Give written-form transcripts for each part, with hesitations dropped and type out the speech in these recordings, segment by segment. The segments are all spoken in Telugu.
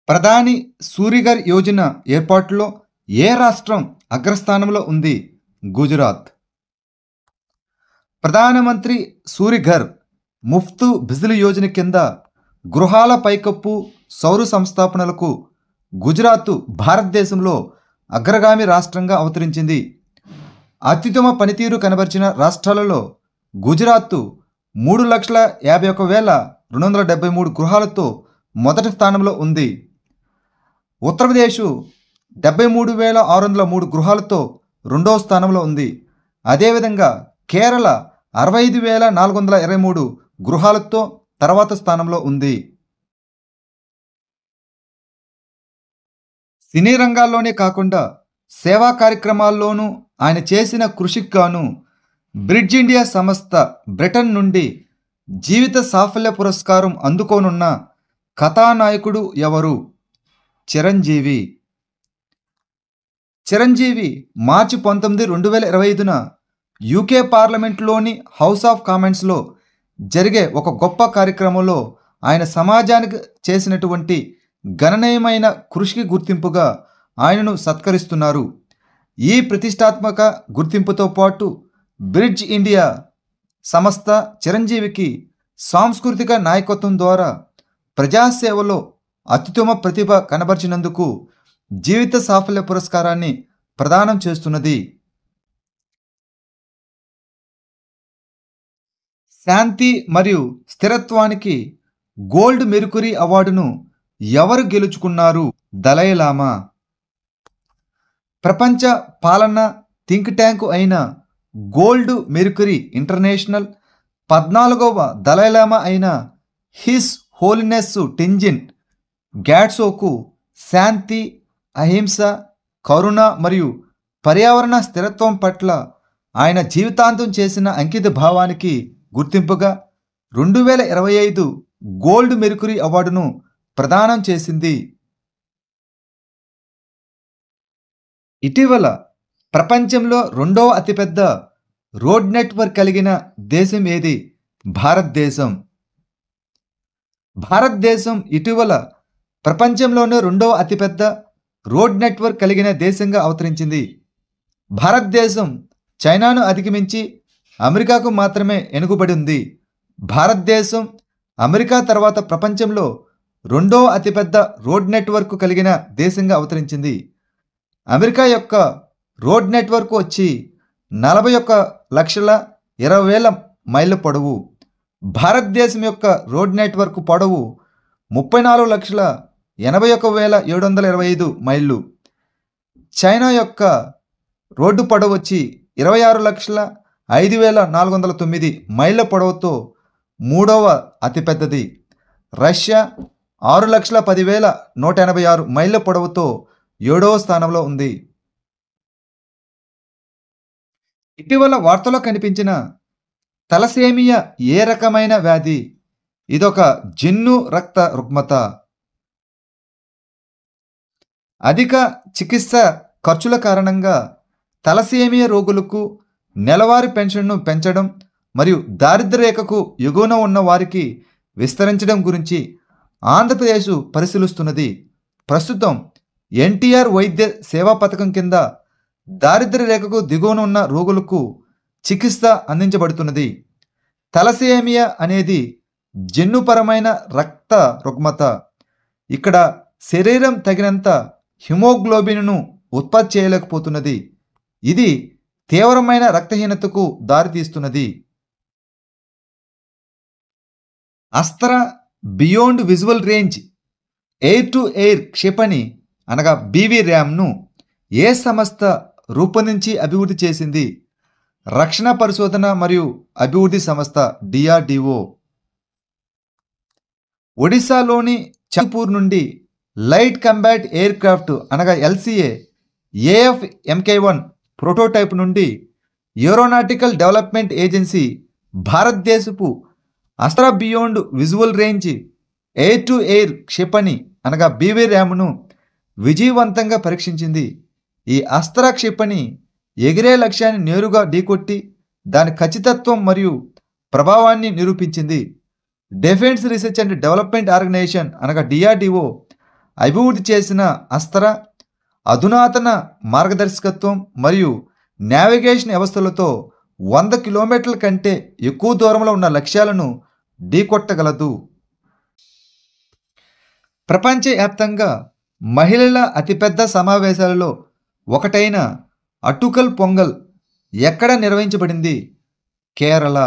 ప్రధాని సూరిగర్ యోజన ఏర్పాటులో ఏ రాష్ట్రం అగ్రస్థానంలో ఉంది? గుజరాత్. ప్రధానమంత్రి సూరిఘర్ ముఫ్తు బిజిలీ యోజన కింద గృహాల పైకప్పు సౌర సంస్థాపనలకు గుజరాత్ భారతదేశంలో అగ్రగామి రాష్ట్రంగా అవతరించింది. అత్యుత్తమ పనితీరు కనబరిచిన రాష్ట్రాలలో గుజరాత్ 3,51,273 గృహాలతో మొదటి స్థానంలో ఉంది. ఉత్తరప్రదేశ్ 73,603 గృహాలతో రెండవ స్థానంలో ఉంది. అదేవిధంగా కేరళ 65,423 గృహాలతో తర్వాత స్థానంలో ఉంది. సినీ రంగాల్లోనే కాకుండా సేవా కార్యక్రమాల్లోనూ ఆయన చేసిన కృషికి గాను బ్రిడ్జ్ ఇండియా సంస్థ బ్రిటన్ నుండి జీవిత సాఫల్య పురస్కారం అందుకోనున్న కథానాయకుడు ఎవరు? చిరంజీవి. చిరంజీవి మార్చి 19, 2025న యూకే పార్లమెంట్లోని హౌస్ ఆఫ్ కామన్స్లో జరిగే ఒక గొప్ప కార్యక్రమంలో ఆయన సమాజానికి చేసినటువంటి గణనీయమైన కృషికి గుర్తింపుగా ఆయనను సత్కరిస్తున్నారు. ఈ ప్రతిష్టాత్మక గుర్తింపుతో పాటు బ్రిడ్జ్ ఇండియా సంస్థ చిరంజీవికి సాంస్కృతిక నాయకత్వం ద్వారా ప్రజాసేవలో అత్యుత్తమ ప్రతిభ కనబరిచినందుకు జీవిత సాఫల్య పురస్కారాన్ని ప్రదానం చేస్తున్నది. శాంతి మరియు స్థిరత్వానికి గోల్డ్ మెర్క్యూరీ అవార్డును ఎవరు గెలుచుకున్నారు? దలైలామా. ప్రపంచ పాలన థింక్ ట్యాంకు అయిన గోల్డ్ మెర్క్యూరీ ఇంటర్నేషనల్ 14వ దలైలామా అయిన హిస్ హోలీనెస్ టెంజిన్ గ్యాట్సోకు శాంతి, అహింస, కరుణ మరియు పర్యావరణ స్థిరత్వం పట్ల ఆయన జీవితాంతం చేసిన అంకిత భావానికి గుర్తింపుగా 2025 గోల్డ్ మెర్క్యూరీ అవార్డును ప్రదానం చేసింది. ఇటీవల ప్రపంచంలో రెండవ అతిపెద్ద రోడ్ నెట్వర్క్ కలిగిన దేశం ఏది? భారతదేశం. భారతదేశం ఇటీవల ప్రపంచంలోనే రెండవ అతిపెద్ద రోడ్ నెట్వర్క్ కలిగిన దేశంగా అవతరించింది. భారతదేశం చైనాను అధిగమించి అమెరికాకు మాత్రమే వెనుకబడి ఉంది. భారతదేశం అమెరికా తర్వాత ప్రపంచంలో రెండవ అతిపెద్ద రోడ్ నెట్వర్క్ కలిగిన దేశంగా అవతరించింది. అమెరికా యొక్క రోడ్ నెట్వర్క్ వచ్చి 41,20,000 మైళ్ళ పొడవు. భారతదేశం యొక్క రోడ్ నెట్వర్క్ పొడవు 34,81,725 మైళ్ళు. చైనా యొక్క రోడ్డు పొడవు వచ్చి 26,05,409 మైళ్ళ పొడవుతో మూడవ అతిపెద్దది. రష్యా 6,10,186 మైళ్ళ పొడవుతో 7వ స్థానంలో ఉంది. ఇటీవల వార్తలో కనిపించిన తలసేమియా ఏ రకమైన వ్యాధి? ఇదొక జన్యు రక్త రుగ్మత. అధిక చికిత్స ఖర్చుల కారణంగా తలసేమియా రోగులకు నెలవారీ పెన్షన్ను పెంచడం మరియు దారిద్ర్య రేఖకు ఎగువన ఉన్న వారికి విస్తరించడం గురించి ఆంధ్రప్రదేశ్ పరిశీలిస్తున్నది. ప్రస్తుతం ఎన్టీఆర్ వైద్య సేవా పథకం కింద దారిద్ర్య రేఖకు దిగువన ఉన్న రోగులకు చికిత్స అందించబడుతున్నది. తలసేమియా అనేది జన్యుపరమైన రక్త రుగ్మత. ఇక్కడ శరీరం తగినంత హిమోగ్లోబిన్ను ఉత్పత్తి చేయలేకపోతున్నది. ఇది తీవ్రమైన రక్తహీనతకు దారితీస్తున్నది. Astra beyond visual range air to air క్షిపణి అనగా BVRAMను ఏ సంస్థ రూపొందించి అభివృద్ధి చేసింది? రక్షణ పరిశోధన మరియు అభివృద్ధి సంస్థ DRDO. ఒడిశాలోని చంద్పూర్ నుండి లైట్ కంబాట్ ఎయిర్ క్రాఫ్ట్ అనగా LCA AF-MK1 ప్రోటోటైప్ నుండి ఏరోనాటికల్ డెవలప్మెంట్ ఏజెన్సీ భారతదేశపు Astra beyond visual range air to air క్షిపణి అనగా BVRAMను విజయవంతంగా పరీక్షించింది. ఈ అస్త్రా క్షిపణి ఎగిరే లక్ష్యాన్ని నేరుగా ఢీకొట్టి దాని ఖచ్చితత్వం మరియు ప్రభావాన్ని నిరూపించింది. Defence research and development organisation అనగా DRDO అభివృద్ధి చేసిన అస్త్ర అధునాతన మార్గదర్శకత్వం మరియు నావిగేషన్ వ్యవస్థలతో 100 కిలోమీటర్ల కంటే ఎక్కువ దూరంలో ఉన్న లక్ష్యాలను ఢీకొట్టగలదు. ప్రపంచవ్యాప్తంగా మహిళల అతిపెద్ద సమావేశాలలో ఒకటైన అటుకల్ పొంగల్ ఎక్కడ నిర్వహించబడింది? కేరళ.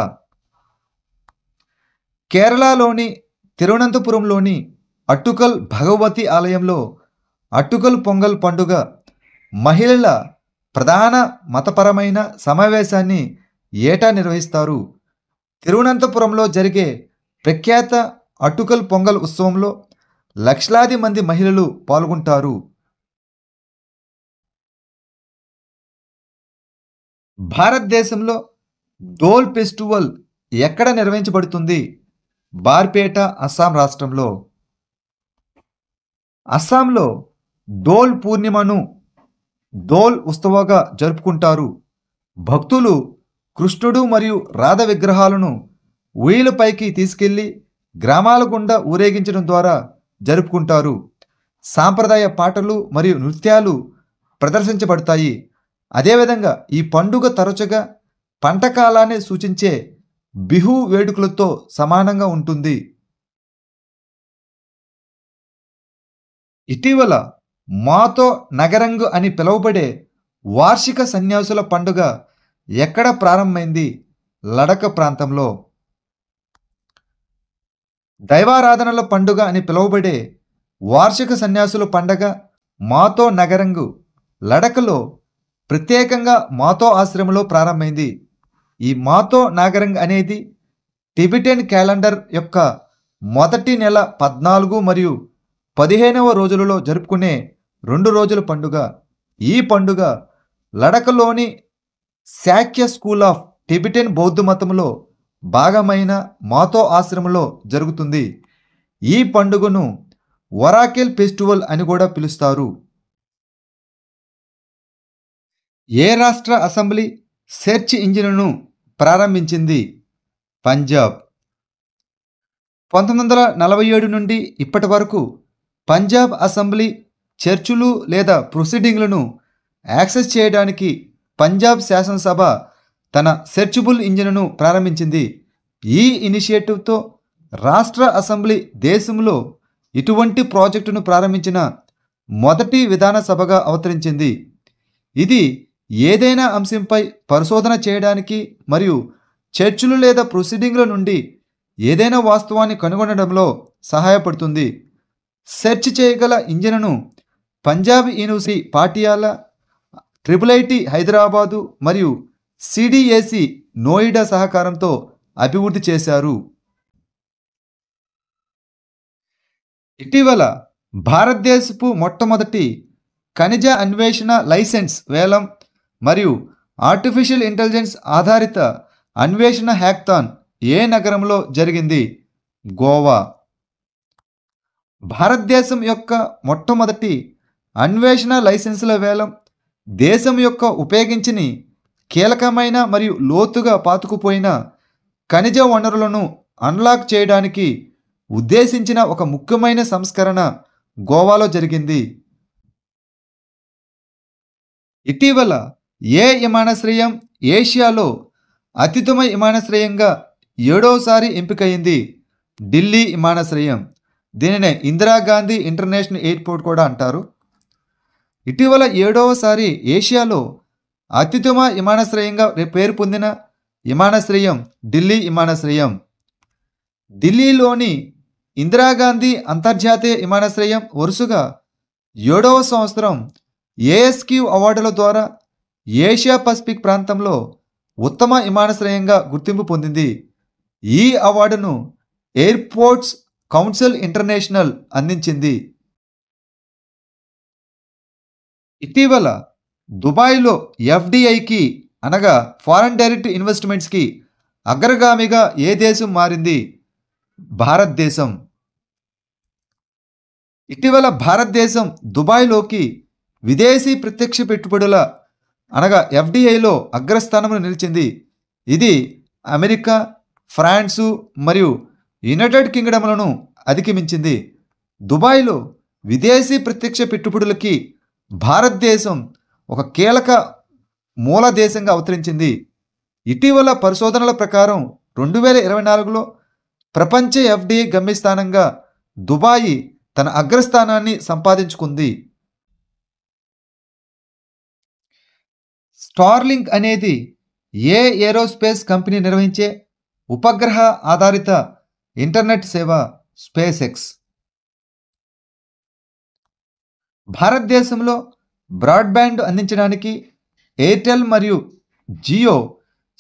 కేరళలోని తిరువనంతపురంలోని అటుకల్ భగవతి ఆలయంలో అటుకల్ పొంగల్ పండుగ మహిళల ప్రధాన మతపరమైన సమావేశాన్ని ఏటా నిర్వహిస్తారు. తిరువనంతపురంలో జరిగే ప్రఖ్యాత అటుకల్ పొంగల్ ఉత్సవంలో లక్షలాది మంది మహిళలు పాల్గొంటారు. భారతదేశంలో డోల్ ఫెస్టివల్ ఎక్కడ నిర్వహించబడుతుంది? బార్పేట, అస్సాం రాష్ట్రంలో. అస్సాంలో డోల్ పూర్ణిమను డోల్ ఉత్సవంగా జరుపుకుంటారు. భక్తులు కృష్ణుడు మరియు రాధ విగ్రహాలను ఉయ్యాలపైకి తీసుకెళ్లి గ్రామాల గుండా ఊరేగించడం ద్వారా జరుపుకుంటారు. సాంప్రదాయ పాటలు మరియు నృత్యాలు ప్రదర్శించబడతాయి. అదేవిధంగా ఈ పండుగ తరచుగా పంట కాలాన్ని సూచించే బిహు వేడుకలతో సమానంగా ఉంటుంది. ఇటీవల మాతో నగరంగు అని పిలువబడే వార్షిక సన్యాసుల పండుగ ఎక్కడ ప్రారంభమైంది? లడఖ్ ప్రాంతంలో. దైవారాధనల పండుగ అని పిలువబడే వార్షిక సన్యాసుల పండుగ మాతో నగరంగు లడఖ్లో ప్రత్యేకంగా మాతో ఆశ్రమంలో ప్రారంభమైంది. ఈ మాతో నాగరంగ్ అనేది టిబెటన్ క్యాలెండర్ యొక్క మొదటి నెల 14 మరియు 15వ రోజులలో జరుపుకునే 2 రోజుల పండుగ. ఈ పండుగ లడఖ్లోని శాక్య స్కూల్ ఆఫ్ టిబెటన్ బౌద్ధ మతంలో భాగమైన మాతో ఆశ్రమంలో జరుగుతుంది. ఈ పండుగను వరాకెల్ ఫెస్టివల్ అని కూడా పిలుస్తారు. ఏ రాష్ట్ర అసెంబ్లీ సెర్చ్ ఇంజిన్ను ప్రారంభించింది? పంజాబ్. 1947 నుండి ఇప్పటి వరకు పంజాబ్ అసెంబ్లీ చర్చలు లేదా ప్రొసీడింగ్లను యాక్సెస్ చేయడానికి పంజాబ్ శాసనసభ తన సెర్చబుల్ ఇంజిన్ను ప్రారంభించింది. ఈ ఇనిషియేటివ్తో రాష్ట్ర అసెంబ్లీ దేశంలో ఇటువంటి ప్రాజెక్టును ప్రారంభించిన మొదటి విధాన సభగా అవతరించింది. ఇది ఏదైనా అంశంపై పరిశోధన చేయడానికి మరియు చర్చలు లేదా ప్రొసీడింగ్ల నుండి ఏదైనా వాస్తవాన్ని కనుగొనడంలో సహాయపడుతుంది. సెర్చ్ చేయగల ఇంజిన్ను పంజాబ్ యూనివర్సిటీ పాటియాలా, IIIT హైదరాబాదు మరియు CDAC నోయిడా సహకారంతో అభివృద్ధి చేశారు. ఇటీవల భారతదేశపు మొట్టమొదటి ఖనిజ అన్వేషణ లైసెన్స్ వేలం మరియు ఆర్టిఫిషియల్ ఇంటెలిజెన్స్ ఆధారిత అన్వేషణ హ్యాకథాన్ ఏ నగరంలో జరిగింది? గోవా. భారతదేశం యొక్క మొట్టమొదటి అన్వేషణ లైసెన్సుల వేలం దేశం యొక్క ఉపయోగించని కీలకమైన మరియు లోతుగా పాతుకుపోయిన ఖనిజ వనరులను అన్లాక్ చేయడానికి ఉద్దేశించిన ఒక ముఖ్యమైన సంస్కరణ గోవాలో జరిగింది. ఇటీవల ఏ విమానాశ్రయం ఏషియాలో అత్యుత్తమ విమానాశ్రయంగా 7వసారి ఎంపికయింది? ఢిల్లీ విమానాశ్రయం. దీనినే ఇందిరాగాంధీ ఇంటర్నేషనల్ ఎయిర్పోర్ట్ కూడా అంటారు. ఇటీవల 7వసారి ఏషియాలో అత్యుత్తమ విమానాశ్రయంగా పేరు పొందిన విమానాశ్రయం ఢిల్లీ విమానాశ్రయం. ఢిల్లీలోని ఇందిరాగాంధీ అంతర్జాతీయ విమానాశ్రయం వరుసగా 7వ సంవత్సరం ASQ అవార్డుల ద్వారా ఏషియా పసిఫిక్ ప్రాంతంలో ఉత్తమ విమానాశ్రయంగా గుర్తింపు పొందింది. ఈ అవార్డును ఎయిర్పోర్ట్స్ కౌన్సిల్ ఇంటర్నేషనల్ అందించింది. ఇటీవల దుబాయ్లో FDIకి అనగా ఫారెన్ డైరెక్ట్ ఇన్వెస్ట్మెంట్స్కి అగ్రగామిగా ఏ దేశం మారింది? భారతదేశం. ఇటీవల భారతదేశం దుబాయ్లోకి విదేశీ ప్రత్యక్ష పెట్టుబడుల అనగా FDIలో అగ్రస్థానంలో నిలిచింది. ఇది అమెరికా, ఫ్రాన్సు మరియు యునైటెడ్ కింగ్డమ్లను అధిగమించింది. దుబాయ్లో విదేశీ ప్రత్యక్ష పెట్టుబడులకి భారతదేశం ఒక కీలక మూల దేశంగా అవతరించింది. ఇటీవల పరిశోధనల ప్రకారం 2024లో ప్రపంచ ఎఫ్డిఐ గమ్యస్థానంగా దుబాయి తన అగ్రస్థానాన్ని సంపాదించుకుంది. స్టార్లింక్ అనేది ఏరోస్పేస్ కంపెనీ నిర్వహించే ఉపగ్రహ ఆధారిత ఇంటర్నెట్ సేవ స్పేస్ ఎక్స్. భారతదేశంలో బ్రాడ్బ్యాండ్ అందించడానికి ఎయిర్టెల్ మరియు జియో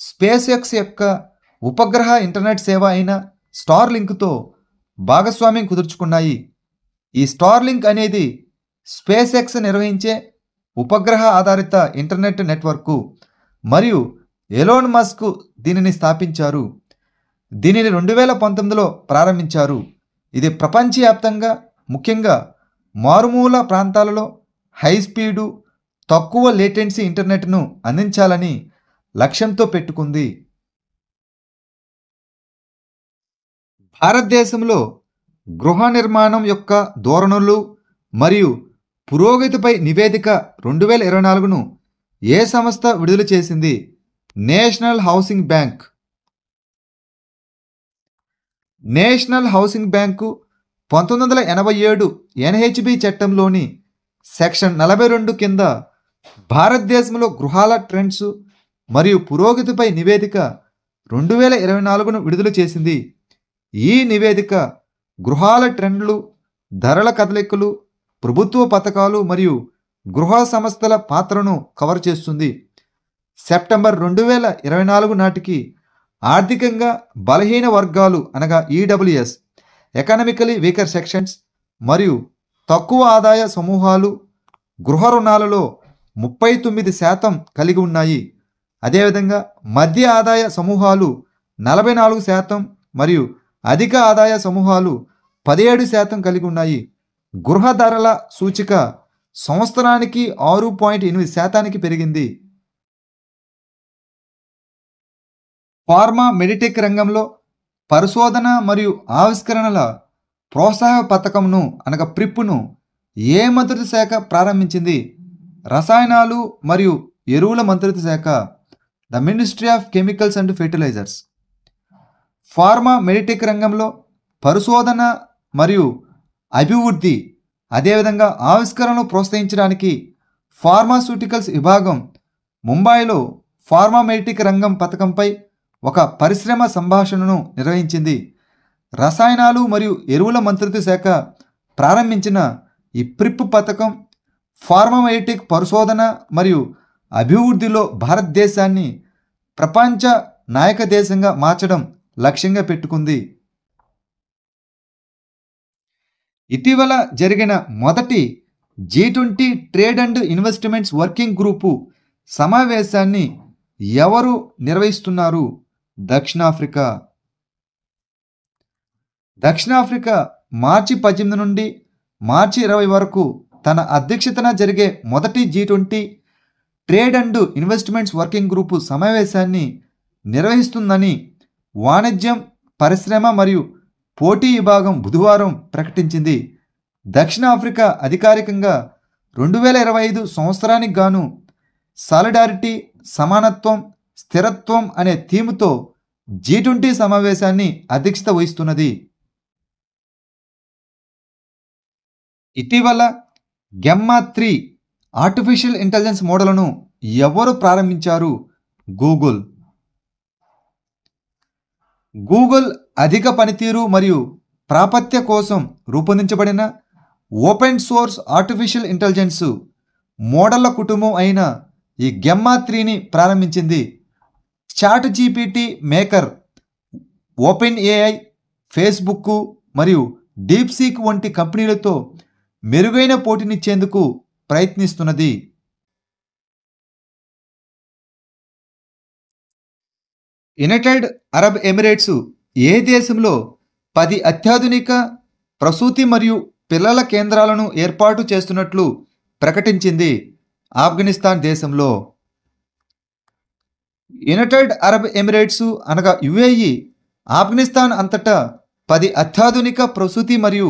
స్పేస్ ఎక్స్ యొక్క ఉపగ్రహ ఇంటర్నెట్ సేవ అయిన స్టార్లింక్తో భాగస్వామ్యం కుదుర్చుకున్నాయి. ఈ స్టార్లింక్ అనేది స్పేస్ ఎక్స్ నిర్వహించే ఉపగ్రహ ఆధారిత ఇంటర్నెట్ నెట్వర్క్ మరియు ఎలోన్ మస్క్ దీనిని స్థాపించారు. దీనిని 2019లో ప్రారంభించారు. ఇది ప్రపంచవ్యాప్తంగా ముఖ్యంగా మారుమూల ప్రాంతాలలో హై స్పీడు తక్కువ లేటెన్సీ ఇంటర్నెట్ను అందించాలని లక్ష్యంతో పెట్టుకుంది. భారతదేశంలో గృహ నిర్మాణం యొక్క ధోరణులు మరియు పురోగతిపై నివేదిక 2024ను ఏ సంస్థ విడుదల చేసింది? National housing bank. National housing bank 1987 NHB చట్టంలోని సెక్షన్ 42 కింద భారతదేశంలో గృహాల ట్రెండ్స్ మరియు పురోగతిపై నివేదిక 2024ను విడుదల చేసింది. ఈ నివేదిక గృహాల ట్రెండ్లు, ధరల కదలికలు, ప్రభుత్వ పథకాలు మరియు గృహ సంస్థల పాత్రను కవర్ చేస్తుంది. సెప్టెంబర్ 2024 నాటికి ఆర్థికంగా బలహీన వర్గాలు అనగా ఈడబ్ల్యూఎస్, ఎకనామికలీ వీకర్ సెక్షన్స్ మరియు తక్కువ ఆదాయ సమూహాలు గృహ రుణాలలో 39% కలిగి ఉన్నాయి. అదేవిధంగా మధ్య ఆదాయ సమూహాలు 44% మరియు అధిక ఆదాయ సమూహాలు 17% కలిగి ఉన్నాయి. గృహ ధరల సూచిక సంవత్సరానికి 6.8% పెరిగింది. ఫార్మా మెడిటెక్ రంగంలో పరిశోధన మరియు ఆవిష్కరణల ప్రోత్సాహ పథకంను అనగా ప్రిప్ను ఏ మంత్రిత్వ శాఖ ప్రారంభించింది? రసాయనాలు మరియు ఎరువుల మంత్రిత్వ శాఖ, the ministry of chemicals and fertilisers. Pharma medtech రంగంలో పరిశోధన మరియు అభివృద్ధి అదేవిధంగా ఆవిష్కరణను ప్రోత్సహించడానికి ఫార్మాస్యూటికల్స్ విభాగం ముంబైలో ఫార్మా మెడిటెక్ రంగం పథకంపై ఒక పరిశ్రమ సంభాషణను నిర్వహించింది. రసాయనాలు మరియు ఎరువుల మంత్రిత్వ శాఖ ప్రారంభించిన ఈ ప్రిప్ పథకం ఫార్మామెటిక్ పరిశోధన మరియు అభివృద్ధిలో భారతదేశాన్ని ప్రపంచ నాయక దేశంగా మార్చడం లక్ష్యంగా పెట్టుకుంది. ఇటీవల జరిగిన మొదటి G20 trade and investments working group సమావేశాన్ని ఎవరు నిర్వహిస్తున్నారు? దక్షిణాఫ్రికా. దక్షిణాఫ్రికా మార్చి 18 నుండి మార్చి 20 వరకు తన అధ్యక్షతన జరిగే మొదటి G20 trade and investments working group సమావేశాన్ని నిర్వహిస్తుందని వాణిజ్యం, పరిశ్రమ మరియు పోటీ విభాగం బుధవారం ప్రకటించింది. దక్షిణాఫ్రికా అధికారికంగా 2025 సంవత్సరానికి గాను సాలిడారిటీ, సమానత్వం, స్థిరత్వం అనే థీమ్తో G20 సమావేశాన్ని అధ్యక్షత వహిస్తున్నది. ఇటీవల గెమ్మా 3 ఆర్టిఫిషియల్ ఇంటెలిజెన్స్ మోడల్ను ఎవరు ప్రారంభించారు? గూగుల్. గూగుల్ అధిక పనితీరు మరియు ప్రాప్యత కోసం రూపొందించబడిన ఓపెన్ సోర్స్ ఆర్టిఫిషియల్ ఇంటెలిజెన్స్ మోడళ్ల కుటుంబం అయిన ఈ గెమ్మా 3ని ప్రారంభించింది. ChatGPT maker, OpenAI, Facebook మరియు డీప్సీక్ వంటి కంపెనీలతో మెరుగైన పోటీనిచ్చేందుకు ప్రయత్నిస్తున్నది. యునైటెడ్ అరబ్ ఎమిరేట్స్ ఏ దేశంలో 10 అత్యాధునిక ప్రసూతి మరియు పిల్లల కేంద్రాలను ఏర్పాటు చేస్తున్నట్లు ప్రకటించింది? ఆఫ్ఘనిస్తాన్ దేశంలో. యునైటెడ్ అరబ్ ఎమిరేట్స్ అనగా UAE ఆఫ్ఘనిస్తాన్ అంతటా 10 అత్యాధునిక ప్రసూతి మరియు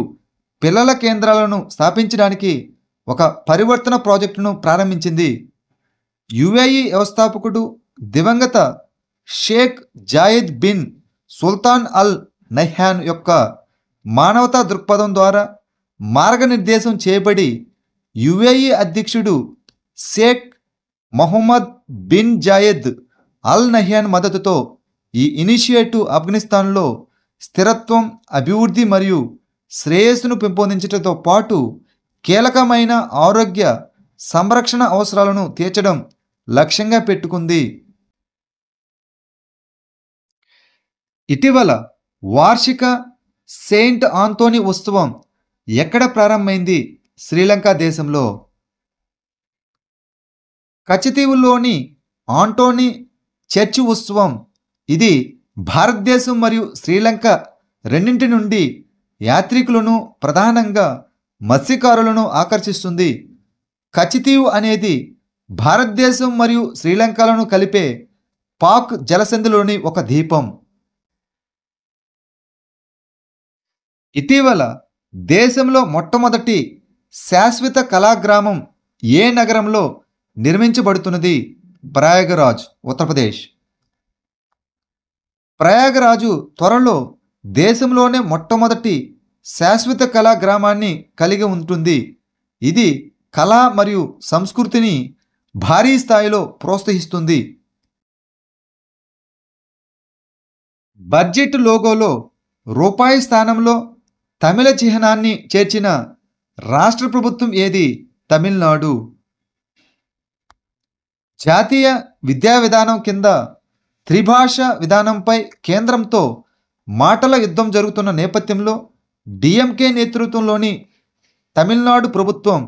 పిల్లల కేంద్రాలను స్థాపించడానికి ఒక పరివర్తన ప్రాజెక్టును ప్రారంభించింది. యుఏఈ వ్యవస్థాపకుడు దివంగత Sheikh Zayed bin Sultan Al Nahyan యొక్క మానవతా దృక్పథం ద్వారా మార్గనిర్దేశం చేయబడి యుఏఈ అధ్యక్షుడు Sheikh Mohamed bin Zayed Al Nahyan మద్దతుతో ఈ ఇనిషియేటివ్ ఆఫ్ఘనిస్తాన్లో స్థిరత్వం, అభివృద్ధి మరియు శ్రేయస్సును పెంపొందించడంతో పాటు కీలకమైన ఆరోగ్య సంరక్షణ అవసరాలను తీర్చడం లక్ష్యంగా పెట్టుకుంది. ఇటీవల వార్షిక సెయింట్ ఆంథోనీ ఉత్సవం ఎక్కడ ప్రారంభమైంది? శ్రీలంక దేశంలో కచతీవులోని ఆంటోనీ చర్చి ఉత్సవం. ఇది భారతదేశం మరియు శ్రీలంక రెండింటి నుండి యాత్రికులను, ప్రధానంగా మత్స్యకారులను ఆకర్షిస్తుంది. కచతీవు అనేది భారతదేశం మరియు శ్రీలంకలను కలిపే పాక్ జలసంధిలోని ఒక ద్వీపం. ఇటీవల దేశంలో మొట్టమొదటి శాశ్వత కళాగ్రామం ఏ నగరంలో నిర్మించబడుతున్నది? ప్రయాగరాజ్, ఉత్తరప్రదేశ్. ప్రయాగరాజు త్వరలో దేశంలోనే మొట్టమొదటి శాశ్వత కళా గ్రామాన్ని కలిగి ఉంటుంది. ఇది కళ మరియు సంస్కృతిని భారీ స్థాయిలో ప్రోత్సహిస్తుంది. బడ్జెట్ లోగోలో రూపాయి స్థానంలో తమిళ చిహ్నాన్ని చేర్చిన రాష్ట్ర ప్రభుత్వం ఏది? తమిళనాడు. జాతీయ విద్యా విధానం కింద త్రిభాష విధానంపై కేంద్రంతో మాటల యుద్ధం జరుగుతున్న నేపథ్యంలో డిఎంకే నేతృత్వంలోని తమిళనాడు ప్రభుత్వం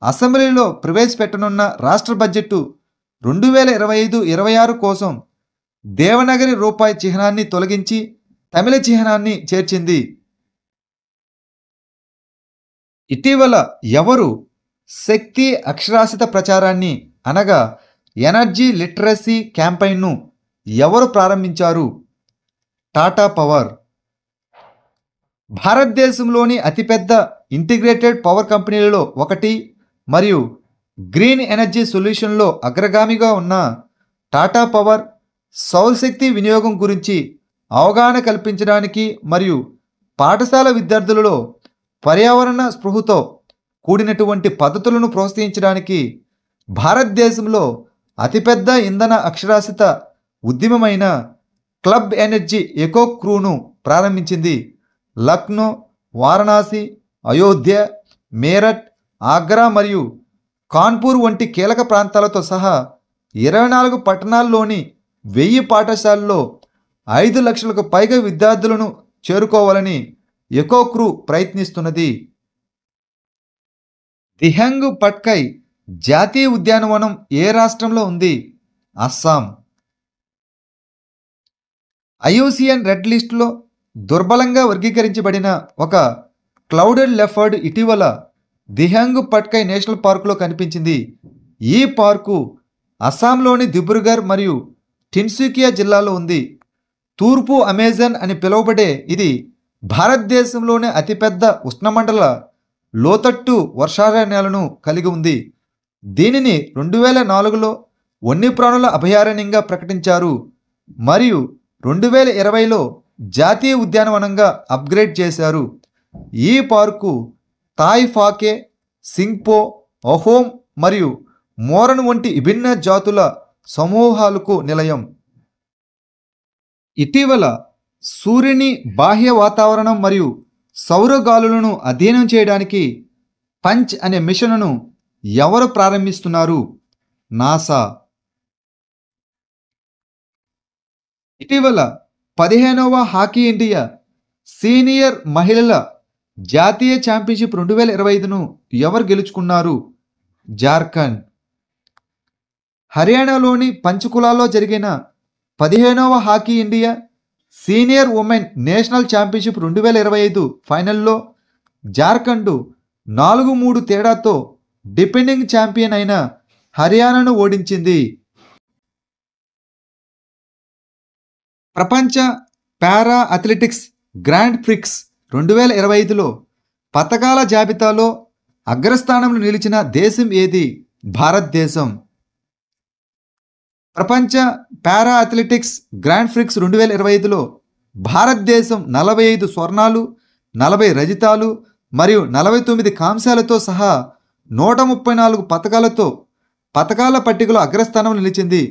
అసెంబ్లీలో ప్రవేశపెట్టనున్న రాష్ట్ర బడ్జెట్ 2025-26 కోసం దేవనగరి రూపాయి చిహ్నాన్ని తొలగించి తమిళ చిహ్నాన్ని చేర్చింది. ఇటీవల ఎవరు శక్తి అక్షరాస్యత ప్రచారాన్ని అనగా ఎనర్జీ లిటరసీ క్యాంపెయిన్ను ఎవరు ప్రారంభించారు? టాటా పవర్. భారతదేశంలోని అతిపెద్ద ఇంటిగ్రేటెడ్ పవర్ కంపెనీలలో ఒకటి మరియు గ్రీన్ ఎనర్జీ సొల్యూషన్లో అగ్రగామిగా ఉన్న టాటా పవర్ సౌరశక్తి వినియోగం గురించి అవగాహన కల్పించడానికి మరియు పాఠశాల విద్యార్థులలో పర్యావరణ స్పృహతో కూడినటువంటి పద్ధతులను ప్రోత్సహించడానికి భారతదేశంలో అతిపెద్ద ఇంధన అక్షరాస్యత ఉద్యమమైన క్లబ్ ఎనర్జీ ఎకో క్రూను ప్రారంభించింది. లక్నో, వారణాసి, అయోధ్య, మేరట్, ఆగ్రా మరియు కాన్పూర్ వంటి కీలక ప్రాంతాలతో సహా 24 పట్టణాల్లోని 1000 పాఠశాలల్లో 5 లక్షలకు పైగా విద్యార్థులను చేరుకోవాలని ఎకో క్రూ ప్రయత్నిస్తున్నది. దిహంగ్ పట్కై జాతీయ ఉద్యానవనం ఏ రాష్ట్రంలో ఉంది? అస్సాం. ఐయుసిఎన్ రెడ్ లిస్టులో దుర్బలంగా వర్గీకరించబడిన ఒక క్లౌడెడ్ లెఫర్డ్ ఇటీవల దిహంగ్ పట్కై నేషనల్ పార్కులో కనిపించింది. ఈ పార్కు అస్సాంలోని దిబ్రుగర్ మరియు టిన్సుకియా జిల్లాలో ఉంది. తూర్పు అమెజాన్ అని పిలువబడే ఇది భారతదేశంలోనే అతిపెద్ద ఉష్ణమండల లోతట్టు వర్షారణ్యాలను కలిగి ఉంది. దీనిని 2004లో వన్యప్రాణుల అభయారణ్యంగా ప్రకటించారు మరియు 2020లో జాతీయ ఉద్యానవనంగా అప్గ్రేడ్ చేశారు. ఈ పార్కు తాయ్ ఫాకే, సింగ్పో, అహోమ్ మరియు మోరన్ వంటి విభిన్న జాతుల సమూహాలకు నిలయం. ఇటీవల సూర్యుని బాహ్య వాతావరణం మరియు సౌరగాలులను అధ్యయనం చేయడానికి పంచ్ అనే మిషన్ను ఎవరు ప్రారంభిస్తున్నారు? నాసా. ఇటీవల 15వ హాకీ ఇండియా సీనియర్ మహిళల జాతీయ ఛాంపియన్షిప్ 2025ను ఎవరు గెలుచుకున్నారు? జార్ఖండ్. హర్యానాలోని పంచకులాలో జరిగిన 15వ hockey India senior women national championship 2025 ఫైనల్లో జార్ఖండ్ 4-3 తేడాతో డిపెండింగ్ ఛాంపియన్ అయిన హర్యానాను ఓడించింది. ప్రపంచ పారా అథ్లెటిక్స్ గ్రాండ్ ప్రిక్స్ 2025లో పతకాల జాబితాలో అగ్రస్థానంలో నిలిచిన దేశం ఏది? భారతదేశం. ప్రపంచ పారా అథ్లెటిక్స్ గ్రాండ్ ప్రిక్స్ 2025లో భారతదేశం 45 స్వర్ణాలు, 40 రజితాలు మరియు 49 కాంస్యాలతో సహా 134 పతకాలతో పతకాల పట్టికలో అగ్రస్థానంలో నిలిచింది.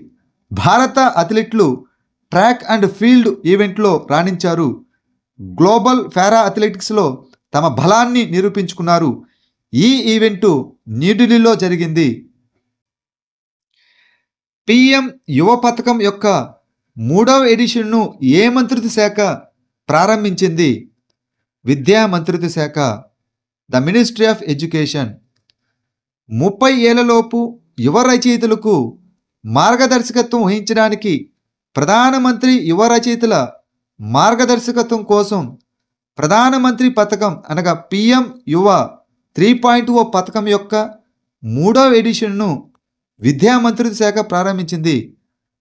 భారత అథ్లెట్లు ట్రాక్ అండ్ ఫీల్డ్ ఈవెంట్లో రాణించారు. గ్లోబల్ పారా అథ్లెటిక్స్లో తమ బలాన్ని నిరూపించుకున్నారు. ఈ ఈవెంటు న్యూఢిల్లీలో జరిగింది. పిఎం యువ పథకం యొక్క 3వ ఎడిషన్ను ఏ మంత్రిత్వ శాఖ ప్రారంభించింది? విద్యా మంత్రిత్వ శాఖ, ద మినిస్ట్రీ ఆఫ్ ఎడ్యుకేషన్. 30 ఏళ్లలోపు యువ రచయితలకు మార్గదర్శకత్వం వహించడానికి ప్రధానమంత్రి యువ రచయితల మార్గదర్శకత్వం కోసం ప్రధానమంత్రి పథకం అనగా పిఎం యువ 3.0 పథకం యొక్క 3వ ఎడిషన్ను విద్యా మంత్రిత్వ శాఖ ప్రారంభించింది.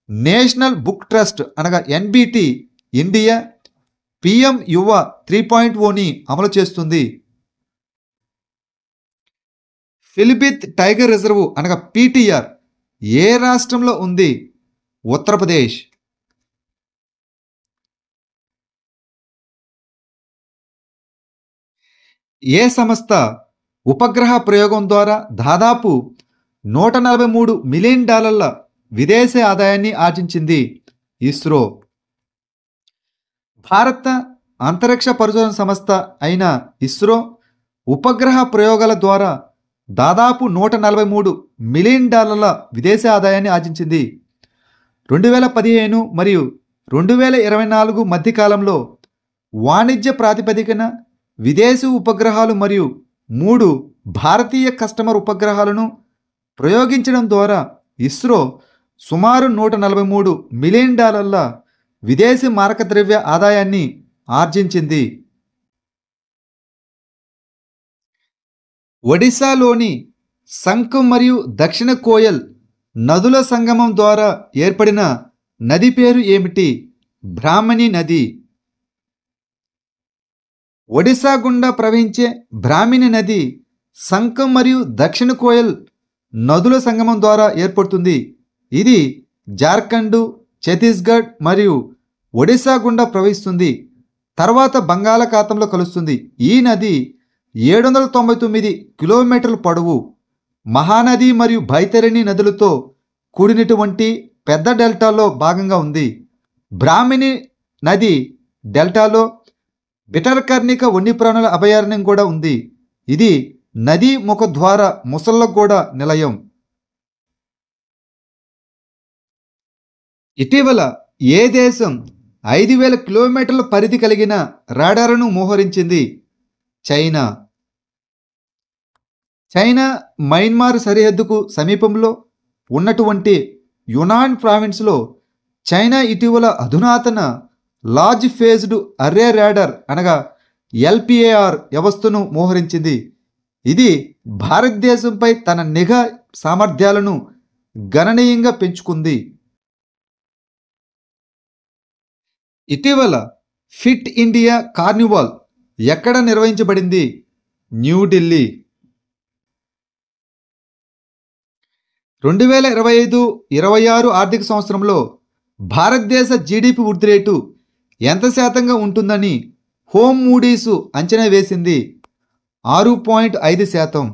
నేషనల్ బుక్ ట్రస్ట్ అనగా ఎన్బిటి ఇండియా పిఎం యువ 3.0ని అమలు చేస్తుంది. ఫిలిబిత్ టైగర్ రిజర్వ్ అనగా పిటిఆర్ ఏ రాష్ట్రంలో ఉంది? ఉత్తరప్రదేశ్. ఏ సంస్థ ఉపగ్రహ ప్రయోగం ద్వారా దాదాపు $143 మిలియన్ విదేశీ ఆదాయాన్ని ఆర్జించింది? ఇస్రో. భారత అంతరిక్ష పరిశోధన సంస్థ అయిన ఇస్రో ఉపగ్రహ ప్రయోగాల ద్వారా దాదాపు $143 మిలియన్ విదేశీ ఆదాయాన్ని ఆర్జించింది. 2015 మరియు 2024 మధ్యకాలంలో వాణిజ్య ప్రాతిపదికన విదేశీ ఉపగ్రహాలు మరియు 3 భారతీయ కస్టమర్ ఉపగ్రహాలను ప్రయోగించడం ద్వారా ఇస్రో సుమారు $143 మిలియన్ విదేశీ మారక ద్రవ్య ఆదాయాన్ని ఆర్జించింది. ఒడిశాలోని సంక్ మరియు దక్షిణ కోయల్ నదుల సంగమం ద్వారా ఏర్పడిన నది పేరు ఏమిటి? బ్రాహ్మణి నది. ఒడిశా గుండా ప్రవహించే బ్రాహ్మణి నది సంక్ మరియు దక్షిణ కోయల్ నదుల సంగమం ద్వారా ఏర్పడుతుంది. ఇది జార్ఖండ్, ఛత్తీస్గఢ్ మరియు ఒడిశా గుండా ప్రవహిస్తుంది. తర్వాత బంగాళాఖాతంలో కలుస్తుంది. ఈ నది 799 కిలోమీటర్ల పొడవు. మహానది మరియు బైతరణి నదులతో కూడినటువంటి పెద్ద డెల్టాలో భాగంగా ఉంది. బ్రాహ్మణి నది డెల్టాలో బిటర్కర్ణిక వన్యప్రాణుల అభయారణ్యం కూడా ఉంది. ఇది నదీ ముఖద్వార ముసళ్ళకు కూడా నిలయం. ఇటీవల ఏ దేశం 5000 కిలోమీటర్ల పరిధి కలిగిన రాడార్ను మోహరించింది? చైనా. చైనా మయన్మార్ సరిహద్దుకు సమీపంలో ఉన్నటువంటి యునాన్ ప్రావిన్స్లో చైనా ఇటీవల అధునాతన లార్జ్ ఫేజ్డ్ అర్రే రాడార్ అనగా ఎల్పిఏఆర్ వ్యవస్థను మోహరించింది. ఇది భారతదేశంపై తన నిఘా సామర్థ్యాలను గణనీయంగా పెంచుకుంది. ఇటీవల ఫిట్ ఇండియా కార్నివాల్ ఎక్కడ నిర్వహించబడింది? న్యూఢిల్లీ. 2025-26 ఆర్థిక సంవత్సరంలో భారతదేశ జీడిపి వృద్ధి రేటు ఎంత శాతంగా ఉంటుందని హోమ్ మూడీస్ అంచనా వేసింది? 6.5%.